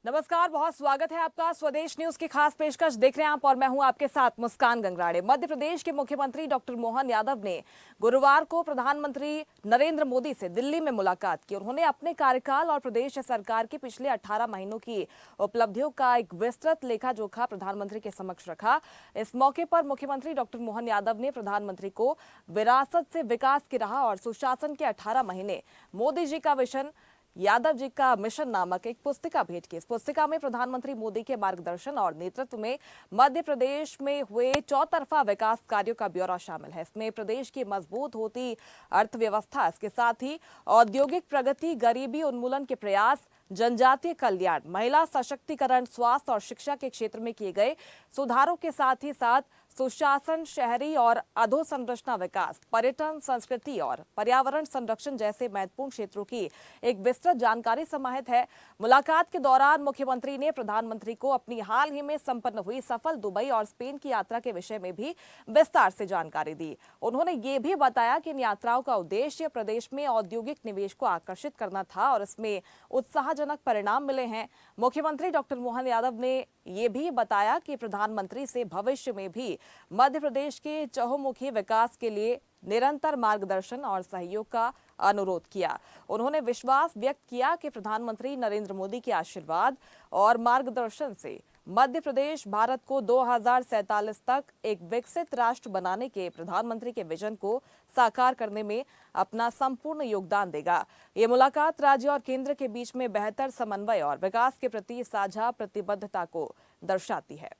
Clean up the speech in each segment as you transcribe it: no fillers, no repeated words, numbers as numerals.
नमस्कार, बहुत स्वागत है आपका स्वदेश न्यूज की खास पेशकश देख रहे हैं आप और मैं हूं आपके साथ मुस्कान गंगराड़े। मध्य प्रदेश के मुख्यमंत्री डॉक्टर मोहन यादव ने गुरुवार को प्रधानमंत्री नरेंद्र मोदी से दिल्ली में मुलाकात की। उन्होंने अपने कार्यकाल और प्रदेश सरकार की पिछले 18 महीनों की उपलब्धियों का एक विस्तृत लेखा जोखा प्रधानमंत्री के समक्ष रखा। इस मौके पर मुख्यमंत्री डॉक्टर मोहन यादव ने प्रधानमंत्री को विरासत से विकास की राह और सुशासन के 18 महीने मोदी जी का विजन यादव जी का मिशन नामक एक पुस्तिका भेंट की। इस पुस्तिका में प्रधानमंत्री मोदी के मार्गदर्शन और नेतृत्व में मध्य प्रदेश में हुए चौतरफा विकास कार्यों का ब्यौरा शामिल है। इसमें प्रदेश की मजबूत होती अर्थव्यवस्था, इसके साथ ही औद्योगिक प्रगति, गरीबी उन्मूलन के प्रयास, जनजातीय कल्याण, महिला सशक्तिकरण, स्वास्थ्य और शिक्षा के क्षेत्र में किए गए सुधारों के साथ ही साथ सुशासन, शहरी और अधोसंरचना विकास, पर्यटन, संस्कृति और पर्यावरण संरक्षण जैसे महत्वपूर्ण क्षेत्रों की एक विस्तृत जानकारी समाहित है। मुलाकात के दौरान मुख्यमंत्री ने प्रधानमंत्री को अपनी हाल ही में संपन्न हुई सफल दुबई और स्पेन की यात्रा के विषय में भी विस्तार से जानकारी दी। उन्होंने ये भी बताया कि इन यात्राओं का उद्देश्य प्रदेश में औद्योगिक निवेश को आकर्षित करना था और इसमें उत्साहजनक परिणाम मिले हैं। मुख्यमंत्री डॉक्टर मोहन यादव ने ये भी बताया कि प्रधानमंत्री से भविष्य में भी मध्य प्रदेश के चहुमुखी विकास के लिए निरंतर मार्गदर्शन और सहयोग का अनुरोध किया। उन्होंने विश्वास व्यक्त किया कि प्रधानमंत्री नरेंद्र मोदी के आशीर्वाद और मार्गदर्शन से मध्य प्रदेश भारत को 2047 तक एक विकसित राष्ट्र बनाने के प्रधानमंत्री के विजन को साकार करने में अपना संपूर्ण योगदान देगा। ये मुलाकात राज्य और केंद्र के बीच में बेहतर समन्वय और विकास के प्रति साझा प्रतिबद्धता को दर्शाती है।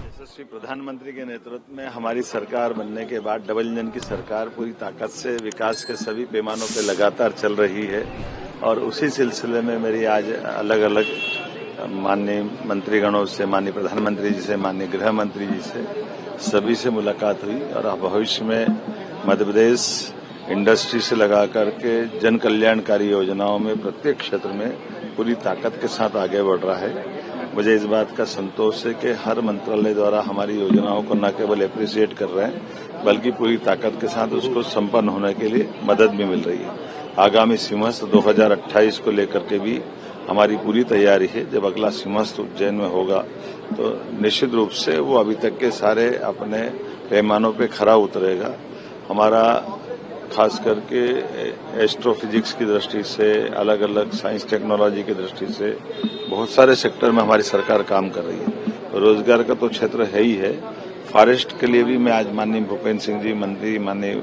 यशस्वी प्रधानमंत्री के नेतृत्व में हमारी सरकार बनने के बाद डबल इंजन की सरकार पूरी ताकत से विकास के सभी पैमानों पर लगातार चल रही है और उसी सिलसिले में मेरी आज अलग अलग माननीय मंत्रीगणों से, माननीय प्रधानमंत्री जी से, माननीय गृह मंत्री जी से, सभी से मुलाकात हुई और भविष्य में मध्य प्रदेश इंडस्ट्री से लगा करके जन कल्याणकारी योजनाओं में प्रत्येक क्षेत्र में पूरी ताकत के साथ आगे बढ़ रहा है। मुझे इस बात का संतोष है कि हर मंत्रालय द्वारा हमारी योजनाओं को न केवल एप्रिशिएट कर रहे हैं बल्कि पूरी ताकत के साथ उसको संपन्न होने के लिए मदद भी मिल रही है। आगामी सिंहस्थ 2028 को लेकर के भी हमारी पूरी तैयारी है। जब अगला सिंहस्थ उज्जैन में होगा तो निश्चित रूप से वो अभी तक के सारे अपने पैमानों पे खरा उतरेगा। हमारा खास करके एस्ट्रोफिजिक्स की दृष्टि से, अलग अलग साइंस टेक्नोलॉजी की दृष्टि से बहुत सारे सेक्टर में हमारी सरकार काम कर रही है। रोजगार का तो क्षेत्र है ही है। फॉरेस्ट के लिए भी मैं आज माननीय भूपेंद्र सिंह जी मंत्री, माननीय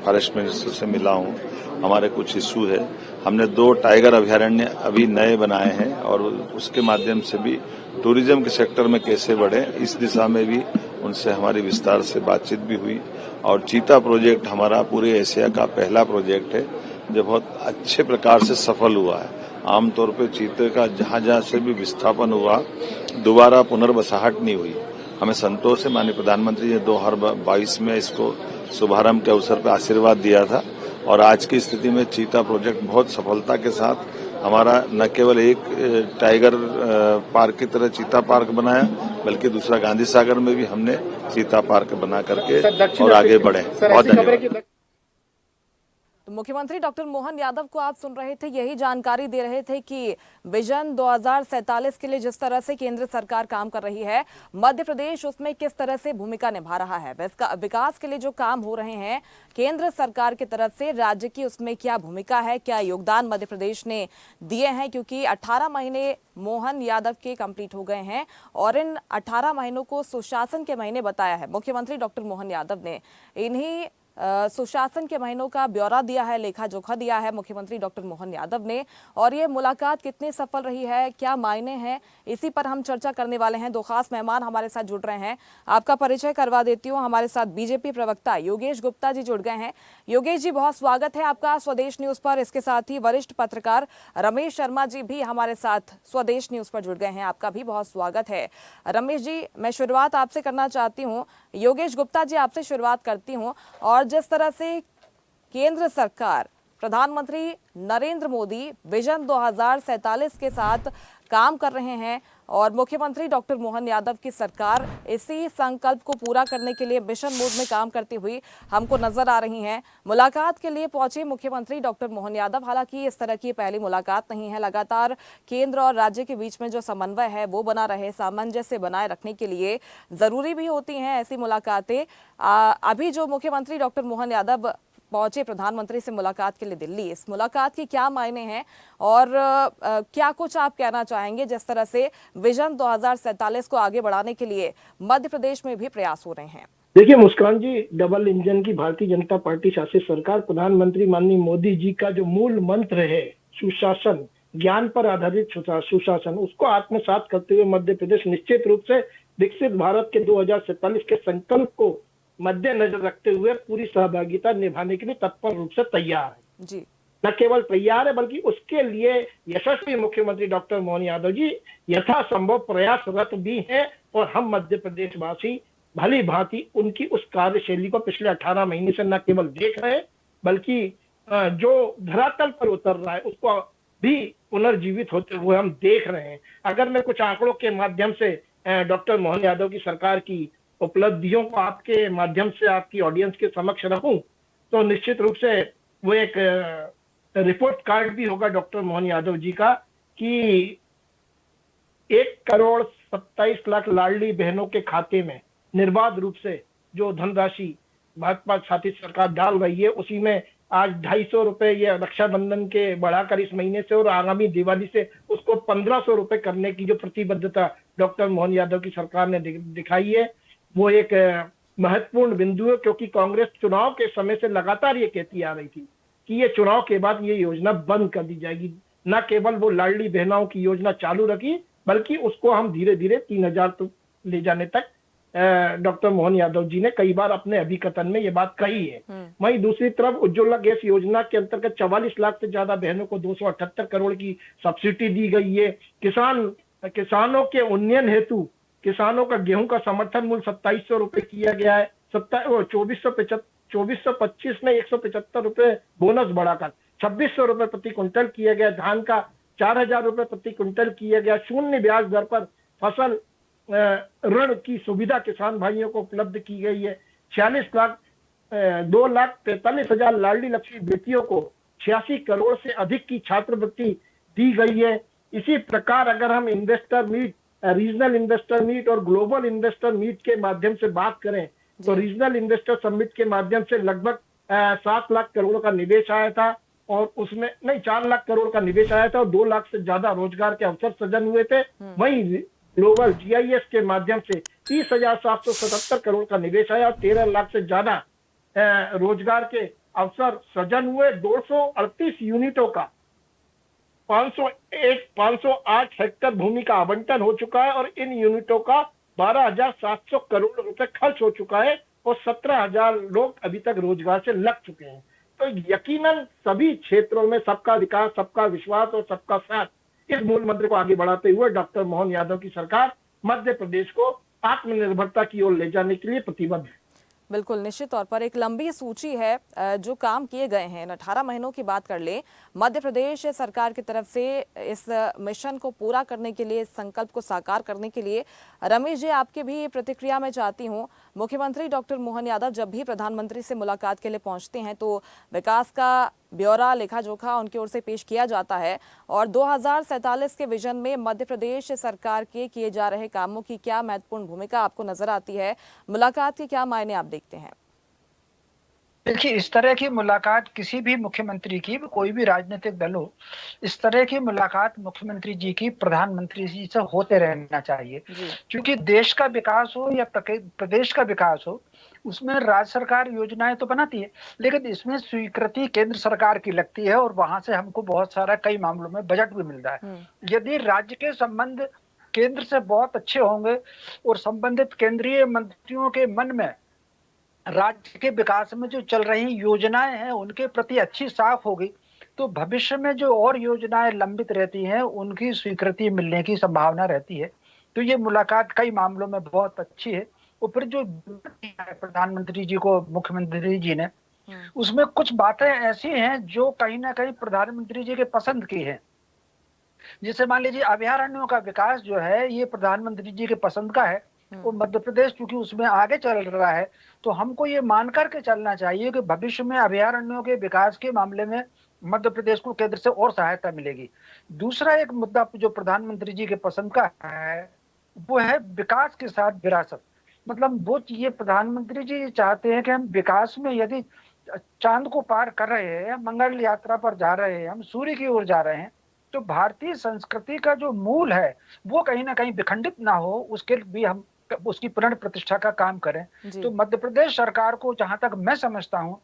फॉरेस्ट मिनिस्टर से मिला हूं। हमारे कुछ इश्यू है। हमने 2 टाइगर अभयारण्य अभी नए बनाए हैं और उसके माध्यम से भी टूरिज्म के सेक्टर में कैसे बढ़े, इस दिशा में भी उनसे हमारी विस्तार से बातचीत भी हुई। और चीता प्रोजेक्ट हमारा पूरे एशिया का पहला प्रोजेक्ट है जो बहुत अच्छे प्रकार से सफल हुआ है। आमतौर पर चीते का जहां से भी विस्थापन हुआ, दोबारा पुनर्बसाहट नहीं हुई। हमें संतोष है, माननीय प्रधानमंत्री ने 2022 में इसको शुभारंभ के अवसर पर आशीर्वाद दिया था और आज की स्थिति में चीता प्रोजेक्ट बहुत सफलता के साथ हमारा न केवल एक टाइगर पार्क की तरह चीता पार्क बनाया बल्कि दूसरा गांधी सागर में भी हमने चीता पार्क बना करके और आगे बढ़े। बहुत धन्यवाद। तो मुख्यमंत्री डॉक्टर मोहन यादव को आप सुन रहे थे, यही जानकारी दे रहे थे कि विजन 2047 के लिए जिस तरह से केंद्र सरकार काम कर रही है, मध्य प्रदेश उसमें किस तरह से भूमिका निभा रहा है। विकास के लिए जो काम हो रहे हैं केंद्र सरकार की तरफ से, राज्य की उसमें क्या भूमिका है, क्या योगदान मध्य प्रदेश ने दिए हैं, क्योंकि 18 महीने मोहन यादव के कंप्लीट हो गए हैं और इन 18 महीनों को सुशासन के महीने बताया है मुख्यमंत्री डॉक्टर मोहन यादव ने। इन्हीं सुशासन के महीनों का ब्यौरा दिया है, लेखा जोखा दिया है मुख्यमंत्री डॉक्टर मोहन यादव ने। और ये मुलाकात कितनी सफल रही है, क्या मायने हैं, इसी पर हम चर्चा करने वाले हैं। 2 खास मेहमान हमारे साथ जुड़ रहे हैं, आपका परिचय करवा देती हूँ। हमारे साथ बीजेपी प्रवक्ता योगेश गुप्ता जी जुड़ गए हैं। योगेश जी, बहुत स्वागत है आपका स्वदेश न्यूज पर। इसके साथ ही वरिष्ठ पत्रकार रमेश शर्मा जी भी हमारे साथ स्वदेश न्यूज पर जुड़ गए हैं, आपका भी बहुत स्वागत है। रमेश जी, मैं शुरुआत आपसे करना चाहती हूँ। योगेश गुप्ता जी, आपसे शुरुआत करती हूँ। और जिस तरह से केंद्र सरकार, प्रधानमंत्री नरेंद्र मोदी विजन 2047 के साथ काम कर रहे हैं और मुख्यमंत्री डॉक्टर मोहन यादव की सरकार इसी संकल्प को पूरा करने के लिए मिशन मोड में काम करती हुई हमको नजर आ रही हैं। मुलाकात के लिए पहुंचे मुख्यमंत्री डॉक्टर मोहन यादव, हालांकि इस तरह की पहली मुलाकात नहीं है। लगातार केंद्र और राज्य के बीच में जो समन्वय है वो बना रहे, सामंजस्य बनाए रखने के लिए जरूरी भी होती हैं ऐसी मुलाकातें। अभी जो मुख्यमंत्री डॉक्टर मोहन यादव पहुंचे प्रधानमंत्री से मुलाकात के लिए दिल्ली, इस मुलाकात के क्या मायने हैं और क्या कुछ आप कहना चाहेंगे जिस तरह से विजन 2047 को आगे बढ़ाने के लिए मध्य प्रदेश में भी प्रयास हो रहे हैं? देखिए मुस्कान जी, डबल इंजन की भारतीय जनता पार्टी शासित सरकार, प्रधानमंत्री माननीय मोदी जी का जो मूल मंत्र है सुशासन, ज्ञान पर आधारित सुशासन, उसको आत्मसात करते हुए मध्य प्रदेश निश्चित रूप से विकसित भारत के 2047 के संकल्प को मद्देनजर रखते हुए पूरी सहभागिता निभाने के लिए तत्पर रूप से तैयार है जी। न केवल तैयार है बल्कि उसके लिए यशस्वी मुख्यमंत्री डॉक्टर मोहन यादव जी यथासंभव प्रयासरत भी हैं और हम मध्य प्रदेश वासी भली भांति उनकी उस कार्यशैली को पिछले 18 महीने से न केवल देख रहे हैं बल्कि जो धरातल पर उतर रहा है उसको भी पुनर्जीवित होते हुए हम देख रहे हैं। अगर मैं कुछ आंकड़ों के माध्यम से डॉक्टर मोहन यादव की सरकार की उपलब्धियों को आपके माध्यम से आपकी ऑडियंस के समक्ष रखूं तो निश्चित रूप से वो एक रिपोर्ट कार्ड भी होगा डॉक्टर मोहन यादव जी का कि 1,27,00,000 लाडली बहनों के खाते में निर्बाध रूप से जो धनराशि भाजपा शासित सरकार डाल रही है उसी में आज 250 रुपए ये रक्षाबंधन के बढ़ाकर इस महीने से और आगामी दिवाली से उसको 1500 रुपए करने की जो प्रतिबद्धता डॉक्टर मोहन यादव की सरकार ने दिखाई है वो एक महत्वपूर्ण बिंदु है, क्योंकि कांग्रेस चुनाव के समय से लगातार ये कहती आ रही थी कि ये चुनाव के बाद ये योजना बंद कर दी जाएगी। न केवल वो लाडली बहनों की योजना चालू रखी बल्कि उसको हम धीरे धीरे 3,000 तक ले जाने तक डॉक्टर मोहन यादव जी ने कई बार अपने अभिकथन में ये बात कही है। वहीं दूसरी तरफ उज्ज्वला गैस योजना के अंतर्गत 44 लाख से ज्यादा बहनों को 278 करोड़ की सब्सिडी दी गई है। किसानों के उन्नयन हेतु किसानों का गेहूं का समर्थन मूल्य 2700 रुपए किया गया है। 2425 में 175 रुपए बोनस बढ़ाकर 2600 रुपए प्रति क्विंटल किया गया। धान का 4,000 रुपए प्रति क्विंटल किया गया। शून्य ब्याज दर पर फसल ऋण की सुविधा किसान भाइयों को उपलब्ध की गई है। 2,43,000 लाडली लक्ष्मी बेटियों को 86 करोड़ से अधिक की छात्रवृत्ति दी गई है। इसी प्रकार अगर हम investor meet, regional investor meet और ग्लोबल इन्वेस्टर मीट के माध्यम से बात करें तो रीजनल इन्वेस्टर समिट के माध्यम से लगभग 7 लाख करोड़ का निवेश आया था और उसमें 4 लाख करोड़ का निवेश आया था और 2 लाख से ज्यादा रोजगार के अवसर सृजन हुए थे। वहीं ग्लोबल GIS के माध्यम से 30,777 करोड़ का निवेश आया और 13 लाख से ज्यादा रोजगार के अवसर सृजन हुए। 238 यूनिटों का 508 हेक्टेयर भूमि का आवंटन हो चुका है और इन यूनिटों का 12,700 करोड़ रुपए खर्च हो चुका है और 17,000 लोग अभी तक रोजगार से लग चुके हैं। तो यकीनन सभी क्षेत्रों में सबका विकास, सबका विश्वास और सबका साथ, इस मूल मंत्र को आगे बढ़ाते हुए डॉक्टर मोहन यादव की सरकार मध्य प्रदेश को आत्मनिर्भरता की ओर ले जाने के लिए प्रतिबद्ध है। बिल्कुल, निश्चित तौर पर एक लंबी सूची है जो काम किए गए हैं। 18 महीनों की बात कर लें मध्य प्रदेश सरकार की तरफ से इस मिशन को पूरा करने के लिए, इस संकल्प को साकार करने के लिए। रमेश जी, आपकी भी प्रतिक्रिया में चाहती हूँ। मुख्यमंत्री डॉक्टर मोहन यादव जब भी प्रधानमंत्री से मुलाकात के लिए पहुंचते हैं तो विकास का ब्यौरा, लेखा जोखा उनकी ओर से पेश किया जाता है और 2047 के विजन में मध्य प्रदेश सरकार के किए जा रहे कामों की क्या महत्वपूर्ण भूमिका आपको नजर आती है? मुलाकात के क्या मायने आप देखते हैं? देखिए, इस तरह की मुलाकात किसी भी मुख्यमंत्री की, कोई भी राजनीतिक दल हो, इस तरह की मुलाकात मुख्यमंत्री जी की प्रधानमंत्री जी से होते रहना चाहिए। क्योंकि देश का विकास हो या प्रदेश का विकास हो, उसमें राज्य सरकार योजनाएं तो बनाती है लेकिन इसमें स्वीकृति केंद्र सरकार की लगती है और वहां से हमको बहुत सारा कई मामलों में बजट भी मिलता है। यदि राज्य के संबंध केंद्र से बहुत अच्छे होंगे और संबंधित केंद्रीय मंत्रियों के मन में राज्य के विकास में जो चल रही योजनाएं हैं उनके प्रति अच्छी साख होगी तो भविष्य में जो और योजनाएं लंबित रहती हैं उनकी स्वीकृति मिलने की संभावना रहती है। तो ये मुलाकात कई मामलों में बहुत अच्छी है। और फिर जो प्रधानमंत्री जी को मुख्यमंत्री जी ने, उसमें कुछ बातें ऐसी हैं जो कहीं ना कहीं प्रधानमंत्री जी के पसंद की हैं। जैसे मान लीजिए अभयारण्यों का विकास जो है ये प्रधानमंत्री जी के पसंद का है, वो मध्य प्रदेश चूंकि उसमें आगे चल रहा है, तो हमको ये मान करके चलना चाहिए कि भविष्य में अभयारण्यों के विकास के मामले में मध्य प्रदेश को केंद्र से और सहायता मिलेगी। दूसरा एक मुद्दा जो प्रधानमंत्री जी के पसंद का है वो है विकास के साथ विरासत। मतलब वो ये प्रधानमंत्री जी चाहते हैं कि हम विकास में यदि चांद को पार कर रहे हैं, मंगल यात्रा पर जा रहे हैं, हम सूर्य की ओर जा रहे हैं, तो भारतीय संस्कृति का जो मूल है वो कहीं ना कहीं विखंडित ना हो, उसके भी हम उसकी पुनः प्रतिष्ठा का काम करें। तो मध्य प्रदेश सरकार को जहां तक मैं समझता हूं,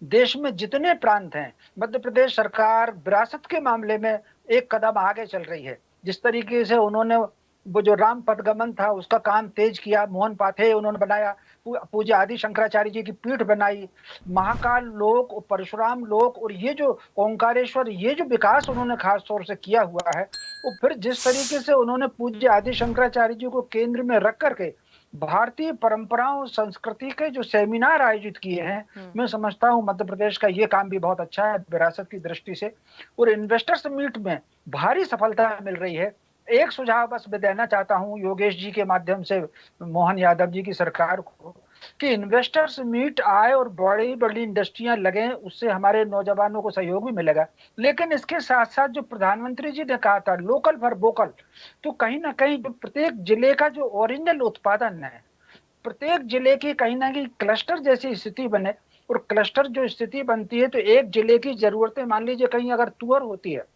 देश में जितने प्रांत हैं, मध्य प्रदेश सरकार विरासत के मामले में एक कदम आगे चल रही है। जिस तरीके से उन्होंने वो जो राम पदगमन था उसका काम तेज किया, मोहन पाठे उन्होंने बनाया, पूज्य आदि शंकराचार्य जी की पीठ बनाई, महाकाल लोक और परशुराम लोक और ये जो ओंकारेश्वर, ये जो विकास उन्होंने खास तौर से किया हुआ है, और फिर जिस तरीके से उन्होंने पूज्य आदि शंकराचार्य जी को केंद्र में रख करके भारतीय परंपराओं संस्कृति के जो सेमिनार आयोजित किए हैं, मैं समझता हूं मध्य प्रदेश का ये काम भी बहुत अच्छा है विरासत की दृष्टि से। और इन्वेस्टर्स मीट में भारी सफलता मिल रही है। एक सुझाव बस मैं देना चाहता हूं योगेश जी के माध्यम से मोहन यादव जी की सरकार को, कि इन्वेस्टर्स मीट आए और बड़ी बड़ी इंडस्ट्रियां लगे, उससे हमारे नौजवानों को सहयोग भी मिलेगा। लेकिन इसके साथ साथ जो प्रधानमंत्री जी ने कहा था लोकल फॉर वोकल, तो कहीं ना कहीं जो प्रत्येक जिले का जो ओरिजिनल उत्पादन है, प्रत्येक जिले की कहीं ना कहीं क्लस्टर जैसी स्थिति बने, और क्लस्टर जो स्थिति बनती है तो एक जिले की जरूरतें, मान लीजिए कहीं अगर तुअर होती है,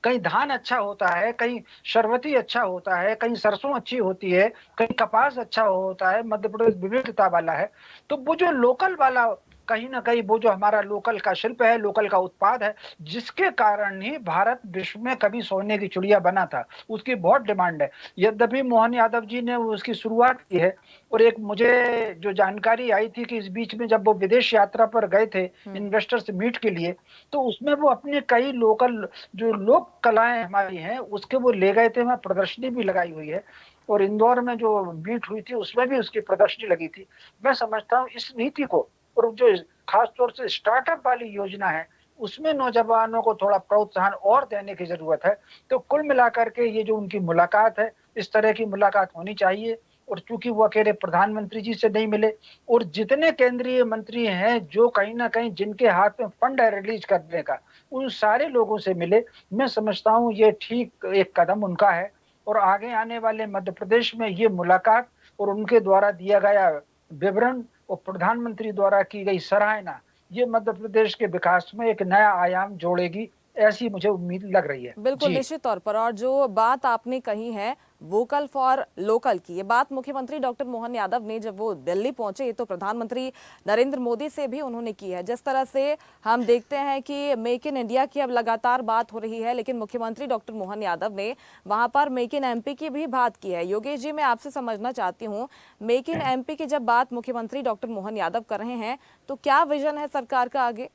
कहीं धान अच्छा होता है, कहीं शरबती अच्छा होता है, कहीं सरसों अच्छी होती है, कहीं कपास अच्छा होता है, मध्य प्रदेश विविधता वाला है, तो वो जो लोकल वाला कहीं ना कहीं वो जो हमारा लोकल का शिल्प है, लोकल का उत्पाद है, जिसके कारण ही भारत विश्व में कभी सोने की चिड़िया बना था, उसकी बहुत डिमांड है। यद्यपि मोहन यादव जी ने उसकी शुरुआत की है, और एक मुझे जो जानकारी आई थी कि इस बीच में जब वो विदेश यात्रा पर गए थे इन्वेस्टर्स मीट के लिए, तो उसमें वो अपने कई लोकल जो लोक कलाएं हमारी हैं उसके वो ले गए थे, वहां प्रदर्शनी भी लगाई हुई है, और इंदौर में जो मीट हुई थी उसमें भी उसकी प्रदर्शनी लगी थी। मैं समझता हूँ इस नीति को, और जो खास तौर से स्टार्टअप वाली योजना है, उसमें नौजवानों को थोड़ा प्रोत्साहन और देने की जरूरत है। तो कुल मिलाकर के ये जो उनकी मुलाकात है, इस तरह की मुलाकात होनी चाहिए। और चूंकि वो अकेले प्रधानमंत्री जी से नहीं मिले, और जितने केंद्रीय मंत्री हैं जो कहीं ना कहीं जिनके हाथ में फंड है रिलीज करने का, उन सारे लोगों से मिले, मैं समझता हूँ ये ठीक एक कदम उनका है। और आगे आने वाले मध्य प्रदेश में ये मुलाकात और उनके द्वारा दिया गया विवरण और प्रधानमंत्री द्वारा की गई सराहना, ये मध्य प्रदेश के विकास में एक नया आयाम जोड़ेगी, ऐसी मुझे उम्मीद लग रही है। बिल्कुल, निश्चित तौर पर। और जो बात आपने कही है वोकल फॉर लोकल की, ये बात मुख्यमंत्री डॉक्टर मोहन यादव ने जब वो दिल्ली पहुंचे तो प्रधानमंत्री नरेंद्र मोदी से भी उन्होंने की है। जिस तरह से हम देखते हैं कि मेक इन इंडिया की अब लगातार बात हो रही है, लेकिन मुख्यमंत्री डॉक्टर मोहन यादव ने वहां पर मेक इन एमपी की भी बात की है। योगेश जी, मैं आपसे समझना चाहती हूँ, मेक इन एमपी की जब बात मुख्यमंत्री डॉक्टर मोहन यादव कर रहे हैं तो क्या विजन है सरकार का आगे?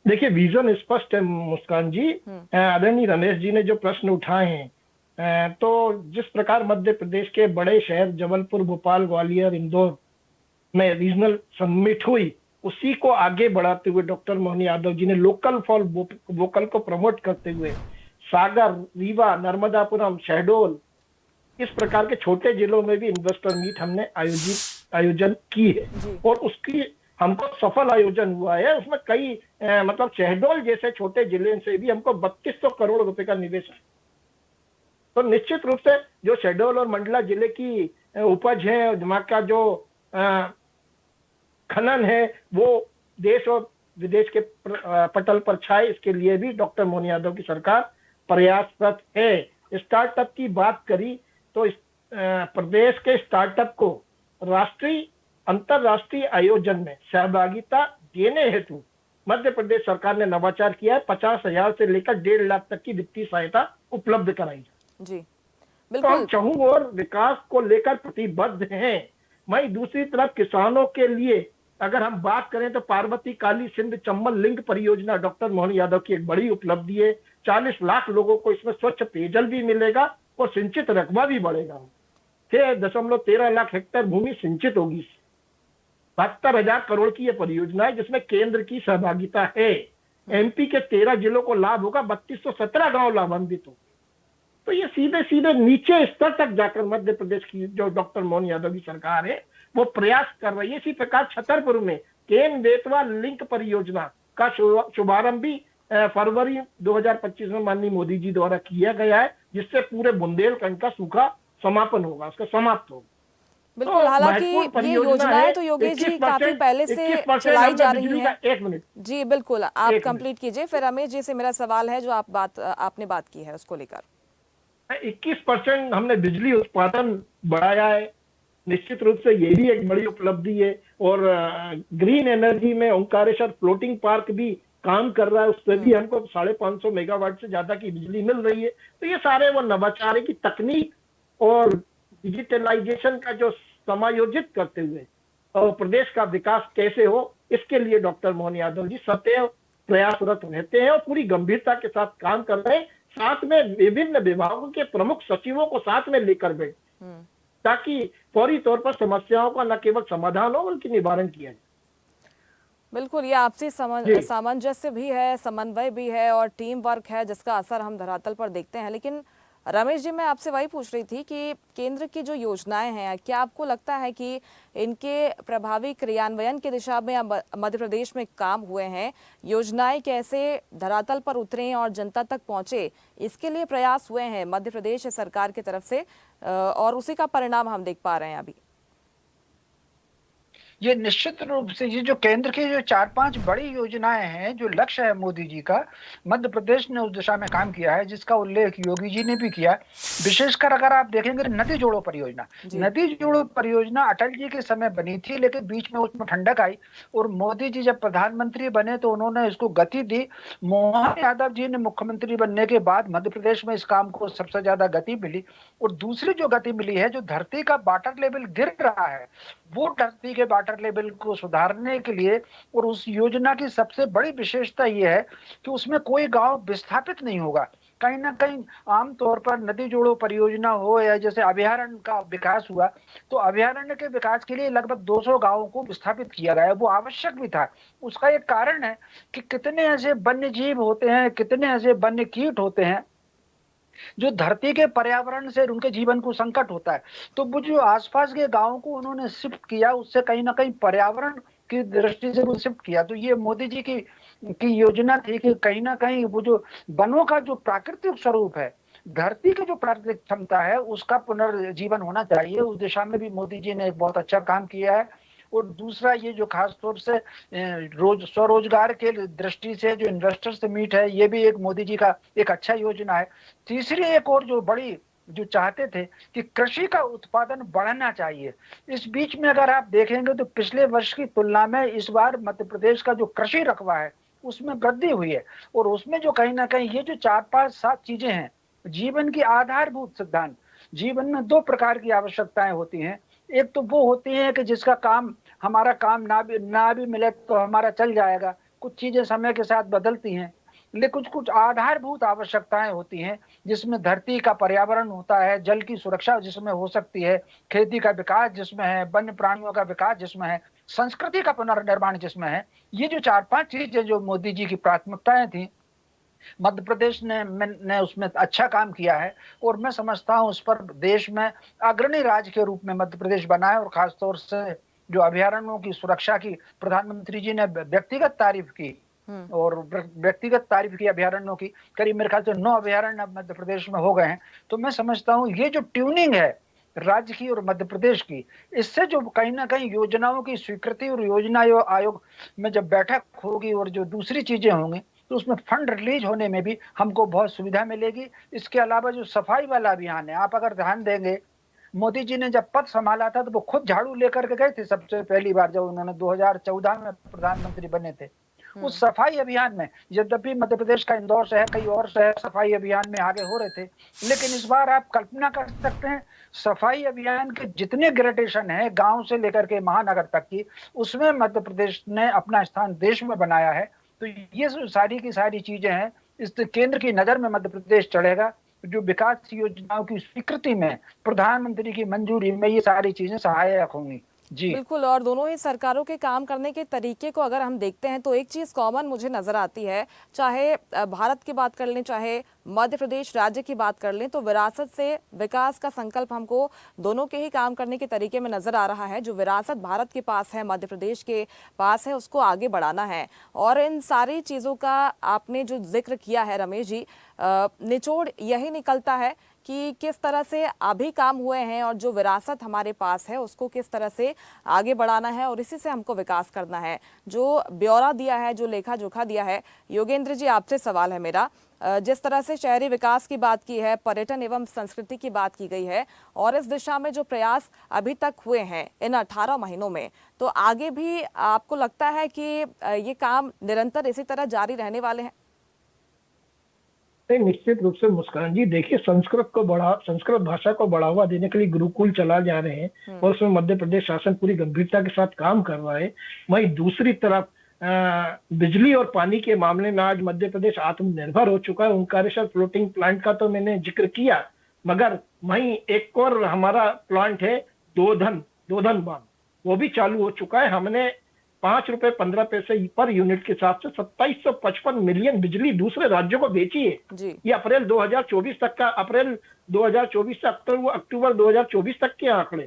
देखिए, विजन स्पष्ट है मुस्कान जी। आदरणीय रमेश जी ने जो प्रश्न उठाए हैं, तो जिस प्रकार मध्य प्रदेश के बड़े शहर जबलपुर, भोपाल, ग्वालियर, इंदौर में रीजनल समिट हुई, उसी को आगे बढ़ाते हुए डॉक्टर मोहन यादव जी ने लोकल फॉर वोकल को प्रमोट करते हुए सागर, रीवा, नर्मदापुरम, शहडोल, इस प्रकार के छोटे जिलों में भी इन्वेस्टर मीट हमने आयोजन की है, और उसकी हमको सफल आयोजन हुआ है। उसमें कई मतलब शहडोल जैसे छोटे जिले से भी हमको 3200 करोड़ रुपए का निवेश है। तो निश्चित रूप से जो शहडोल और मंडला जिले की उपज है, दिमाग का जो खनन है, वो देश और विदेश के पटल पर छाए, इसके लिए भी डॉक्टर मोहन यादव की सरकार प्रयासरत है। स्टार्टअप की बात करी तो इस प्रदेश के स्टार्टअप को राष्ट्रीय अंतरराष्ट्रीय आयोजन में सहभागिता देने हेतु मध्य प्रदेश सरकार ने नवाचार किया है। 50,000 से लेकर 1.5 लाख तक की वित्तीय सहायता उपलब्ध कराई जाए। जी तो बिल्कुल, हम चहुं और विकास को लेकर प्रतिबद्ध हैं। वहीं दूसरी तरफ किसानों के लिए अगर हम बात करें तो पार्वती, काली, सिंध, चंबल लिंक परियोजना डॉक्टर मोहन यादव की एक बड़ी उपलब्धि है। 40 लाख लोगों को इसमें स्वच्छ पेयजल भी मिलेगा और सिंचित रकबा भी बढ़ेगा। 6.13 लाख हेक्टेयर भूमि सिंचित होगी। 72,000 करोड़ की यह परियोजना है जिसमें केंद्र की सहभागिता है। एमपी के 13 जिलों को लाभ होगा, 3217 गांव लाभान्वित हो। तो ये सीधे सीधे नीचे स्तर तक जाकर मध्य प्रदेश की जो डॉक्टर मोहन यादव की सरकार है वो प्रयास कर रही है। इसी प्रकार छतरपुर में केन बेतवा लिंक परियोजना का शुभारंभ भी फरवरी 2025 में माननीय मोदी जी द्वारा किया गया है, जिससे पूरे बुंदेलखंड का सूखा समापन होगा, उसका समाप्त होगा। बिल्कुल, हालांकि ये योजनाएं तो योगेश जी काफी पहले से चलाई जा रही हैं। एक मिनट जी बिल्कुल, आप कंप्लीट कीजिए, फिर रमेश जी से मेरा सवाल है जो आपने बात की है उसको लेकर। 21% हमने बिजली उत्पादन बढ़ाया है, निश्चित रूप से ये भी एक बड़ी उपलब्धि है। और ग्रीन एनर्जी में ओंकारेश्वर फ्लोटिंग पार्क भी काम कर रहा है, उससे भी हमको 550 मेगावाट से ज्यादा की बिजली मिल रही है। तो ये सारे वो नवाचार की तकनीक और डिजिटलाइजेशन का जो समायोजित करते हुए और प्रदेश का विकास कैसे हो, इसके लिए डॉक्टर मोहन यादव जी सदैव प्रयासरत रहते हैं और पूरी गंभीरता के साथ काम कर रहे हैं। साथ में विभिन्न विभागों के प्रमुख सचिवों को साथ में लेकर बैठ, ताकि फौरी तौर पर समस्याओं का न केवल समाधान हो बल्कि निवारण किया जाए। बिल्कुल, ये आपसी सामंजस्य भी है, समन्वय भी है और टीम वर्क है, जिसका असर हम धरातल पर देखते हैं। लेकिन रमेश जी, मैं आपसे वही पूछ रही थी कि केंद्र की जो योजनाएं हैं, क्या आपको लगता है कि इनके प्रभावी क्रियान्वयन की दिशा में मध्य प्रदेश में काम हुए हैं? योजनाएं कैसे धरातल पर उतरें और जनता तक पहुंचे, इसके लिए प्रयास हुए हैं मध्य प्रदेश सरकार की तरफ से, और उसी का परिणाम हम देख पा रहे हैं अभी। ये निश्चित रूप से ये जो केंद्र की जो 4-5 बड़ी योजनाएं हैं, जो लक्ष्य है मोदी जी का, मध्य प्रदेश ने उस दिशा में काम किया है, जिसका उल्लेख योगी जी ने भी किया। विशेषकर अगर आप देखेंगे नदी जोड़ो परियोजना अटल जी के समय बनी थी, लेकिन बीच में उसमें ठंडक आई और मोदी जी जब प्रधानमंत्री बने तो उन्होंने इसको गति दी। मोहन यादव जी ने मुख्यमंत्री बनने के बाद मध्य प्रदेश में इस काम को सबसे ज्यादा गति मिली। और दूसरी जो गति मिली है, जो धरती का वाटर लेवल गिर रहा है, वो धरती के वाटर लेवल को सुधारने के लिए, और उस योजना की सबसे बड़ी विशेषता यह है कि उसमें कोई गांव विस्थापित नहीं होगा। कहीं ना कहीं आमतौर पर नदी जोड़ो परियोजना हो या जैसे अभयारण्य का विकास हुआ, तो अभयारण्य के विकास के लिए लगभग 200 गांवों को विस्थापित किया गया। वो आवश्यक भी था। उसका एक कारण है कि कितने ऐसे वन्य जीव होते हैं, कितने ऐसे वन्य कीट होते हैं जो धरती के पर्यावरण से उनके जीवन को संकट होता है। तो वो जो आसपास के गांवों को उन्होंने शिफ्ट किया, उससे कहीं ना कहीं पर्यावरण की दृष्टि से वो शिफ्ट किया। तो ये मोदी जी की योजना थी कि कहीं ना कहीं वो जो वनों का जो प्राकृतिक स्वरूप है, धरती की जो प्राकृतिक क्षमता है, उसका पुनर्जीवन होना चाहिए। उस दिशा में भी मोदी जी ने एक बहुत अच्छा काम किया है। और दूसरा ये जो खास तौर से स्वरोजगार के दृष्टि से जो इन्वेस्टर्स मीट है, ये भी एक मोदी जी का एक अच्छा योजना है। तीसरी एक और जो बड़ी जो चाहते थे कि कृषि का उत्पादन बढ़ना चाहिए। इस बीच में अगर आप देखेंगे तो पिछले वर्ष की तुलना में इस बार मध्य प्रदेश का जो कृषि रकबा है उसमें वृद्धि हुई है। और उसमें जो कहीं ना कहीं ये जो 4-5-7 चीजें हैं, जीवन की आधारभूत सिद्धांत, जीवन में 2 प्रकार की आवश्यकताएं होती हैं। एक तो वो होती है कि जिसका काम हमारा काम ना भी मिले तो हमारा चल जाएगा, कुछ चीजें समय के साथ बदलती हैं, लेकिन कुछ आधारभूत आवश्यकताएं होती हैं जिसमें धरती का पर्यावरण होता है, जल की सुरक्षा जिसमें हो सकती है, खेती का विकास जिसमें है, वन्य प्राणियों का विकास जिसमें है, संस्कृति का पुनर्निर्माण जिसमें है। ये जो 4-5 चीजें जो मोदी जी की प्राथमिकताएं थी, मध्य प्रदेश ने उसमें अच्छा काम किया है। और मैं समझता हूं उस पर देश में अग्रणी राज्य के रूप में मध्य प्रदेश बना है। और खासतौर से जो अभयारण्यों की सुरक्षा की प्रधानमंत्री जी ने व्यक्तिगत तारीफ की, और व्यक्तिगत तारीफ की अभयारण्यों की, करीब मेरे ख्याल से 9 अभयारण्य अब मध्य प्रदेश में हो गए हैं। तो मैं समझता हूँ ये जो ट्यूनिंग है राज्य की और मध्य प्रदेश की, इससे जो कहीं ना कहीं योजनाओं की स्वीकृति और योजना आयोग में जब बैठक होगी और जो दूसरी चीजें होंगी, तो उसमें फंड रिलीज होने में भी हमको बहुत सुविधा मिलेगी। इसके अलावा जो सफाई वाला अभियान है, आप अगर ध्यान देंगे, मोदी जी ने जब पद संभाला था तो वो खुद झाड़ू लेकर के गए थे सबसे पहली बार जब उन्होंने 2014 में प्रधानमंत्री बने थे। उस सफाई अभियान में, यद्यपि मध्य प्रदेश का इंदौर शहर, कई और शहर सफाई अभियान में आगे हो रहे थे, लेकिन इस बार आप कल्पना कर सकते हैं सफाई अभियान के जितने ग्रेडेशन है गांव से लेकर के महानगर तक की, उसमें मध्य प्रदेश ने अपना स्थान देश में बनाया है। तो ये सारी की सारी चीजें हैं, इस केंद्र की नजर में मध्य प्रदेश चढ़ेगा। जो विकास योजनाओं की स्वीकृति में, प्रधानमंत्री की मंजूरी में, ये सारी चीजें सहायक होंगी। जी बिल्कुल, और दोनों ही सरकारों के काम करने के तरीके को अगर हम देखते हैं तो एक चीज़ कॉमन मुझे नज़र आती है, चाहे भारत की बात कर लें, चाहे मध्य प्रदेश राज्य की बात कर लें, तो विरासत से विकास का संकल्प हमको दोनों के ही काम करने के तरीके में नज़र आ रहा है। जो विरासत भारत के पास है, मध्य प्रदेश के पास है, उसको आगे बढ़ाना है। और इन सारी चीज़ों का आपने जो जिक्र किया है रमेश जी, निचोड़ यही निकलता है कि किस तरह से अभी काम हुए हैं और जो विरासत हमारे पास है उसको किस तरह से आगे बढ़ाना है और इसी से हमको विकास करना है। जो ब्यौरा दिया है, जो लेखा जोखा दिया है, योगेंद्र जी आपसे सवाल है मेरा, जिस तरह से शहरी विकास की बात की है, पर्यटन एवं संस्कृति की बात की गई है और इस दिशा में जो प्रयास अभी तक हुए हैं इन 18 महीनों में, तो आगे भी आपको लगता है कि ये काम निरंतर इसी तरह जारी रहने वाले हैं? निश्चित रूप से मुस्कान जी, देखिए संस्कृत भाषा को बढ़ावा देने के लिए गुरुकुल चला जा रहे हैं और उसमें मध्य प्रदेश शासन पूरी गंभीरता के साथ काम कर रहा है। वहीं दूसरी तरफ बिजली और पानी के मामले में आज मध्य प्रदेश आत्मनिर्भर हो चुका है। ओंकारेश्वर फ्लोटिंग प्लांट का तो मैंने जिक्र किया, मगर वहीं एक और हमारा प्लांट है दोधन बांध, वो भी चालू हो चुका है। हमने 5 रुपए 15 पैसे पर यूनिट के हिसाब से 2755 मिलियन बिजली दूसरे राज्यों को बेची है। ये अप्रैल 2024 तक का, अप्रैल 2024 से अक्टूबर 2024 तक के आंकड़े।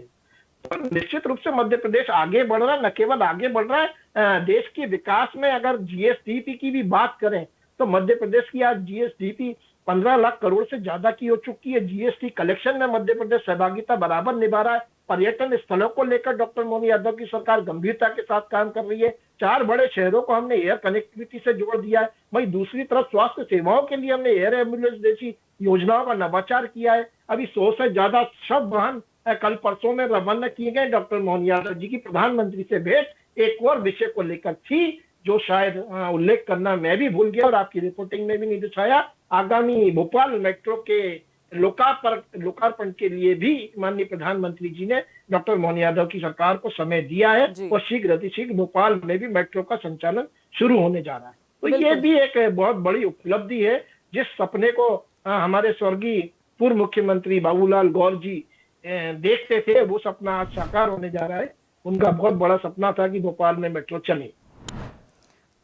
तो निश्चित रूप से मध्य प्रदेश आगे बढ़ रहा है, न केवल आगे बढ़ रहा है, देश के विकास में अगर जीएसडीपी की भी बात करें तो मध्य प्रदेश की आज जीएसडीपी 15 लाख करोड़ से ज्यादा की हो चुकी है। जीएसटी कलेक्शन में मध्य प्रदेश सहभागिता बराबर निभा रहा है। पर्यटन स्थलों को लेकर डॉक्टर मोहन यादव की सरकार गंभीरता के साथ काम कर रही है। 4 बड़े शहरों को हमने एयर कनेक्टिविटी से जोड़ दिया है। वहीं दूसरी तरफ स्वास्थ्य सेवाओं के लिए हमने एयर एम्बुलेंस जैसी योजनाओं का नवाचार किया है। अभी 100 से ज्यादा शव वाहन कल परसों में रवाना किए गए। डॉक्टर मोहन यादव जी की प्रधानमंत्री से भेंट एक और विषय को लेकर थी जो शायद उल्लेख करना मैं भी भूल गया और आपकी रिपोर्टिंग में भी नहीं दिखाया। आगामी भोपाल मेट्रो के लोकार्पण के लिए भी माननीय प्रधानमंत्री जी ने डॉक्टर मोहन यादव की सरकार को समय दिया है और शीघ्र अतिशीघ्र भोपाल में भी मेट्रो का संचालन शुरू होने जा रहा है। तो ये भी एक बहुत बड़ी उपलब्धि है। जिस सपने को हमारे स्वर्गीय पूर्व मुख्यमंत्री बाबूलाल गौर जी देखते थे, वो सपना आज साकार होने जा रहा है। उनका बहुत बड़ा सपना था कि भोपाल में मेट्रो चले।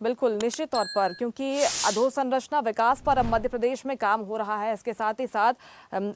बिल्कुल, निश्चित तौर पर, क्योंकि अधोसंरचना विकास पर अब मध्य प्रदेश में काम हो रहा है। इसके साथ ही साथ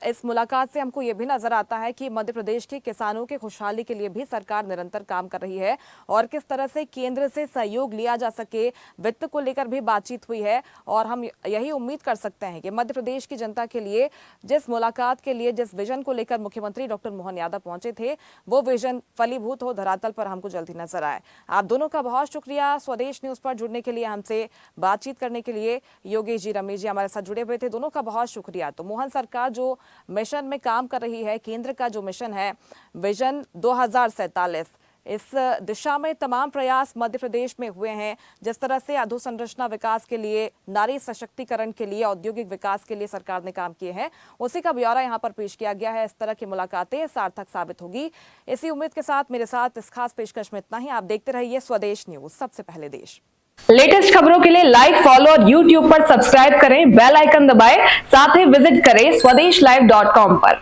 इस मुलाकात से हमको ये भी नजर आता है कि मध्य प्रदेश के किसानों के खुशहाली के लिए भी सरकार निरंतर काम कर रही है और किस तरह से केंद्र से सहयोग लिया जा सके, वित्त को लेकर भी बातचीत हुई है। और हम यही उम्मीद कर सकते हैं कि मध्य प्रदेश की जनता के लिए जिस मुलाकात के लिए, जिस विजन को लेकर मुख्यमंत्री डॉक्टर मोहन यादव पहुंचे थे, वो विजन फलीभूत हो, धरातल पर हमको जल्दी नजर आए। आप दोनों का बहुत शुक्रिया स्वदेश न्यूज पर के लिए, हमसे बातचीत करने के लिए। योगेश जी, रमेश जी हमारे साथ जुड़े हुए थे, दोनों का बहुत शुक्रिया। तो मोहन सरकार जो मिशन में काम कर रही है, केंद्र का जो मिशन है विजन 2047, इस दिशा में तमाम प्रयास मध्य प्रदेश में हुए हैं। जिस तरह से अधोसंरचना विकास के लिए, नारी सशक्तिकरण के लिए, औद्योगिक विकास के लिए सरकार ने काम किए हैं, उसी का ब्यौरा यहाँ पर पेश किया गया है। इस तरह की मुलाकातें सार्थक साबित होगी, इसी उम्मीद के साथ मेरे साथ इस खास पेशकश में इतना ही। आप देखते रहिए स्वदेश न्यूज, सबसे पहले देश। लेटेस्ट खबरों के लिए लाइक, फॉलो और YouTube पर सब्सक्राइब करें, बेल आइकन दबाएं, साथ ही विजिट करें SwadeshLive.com पर।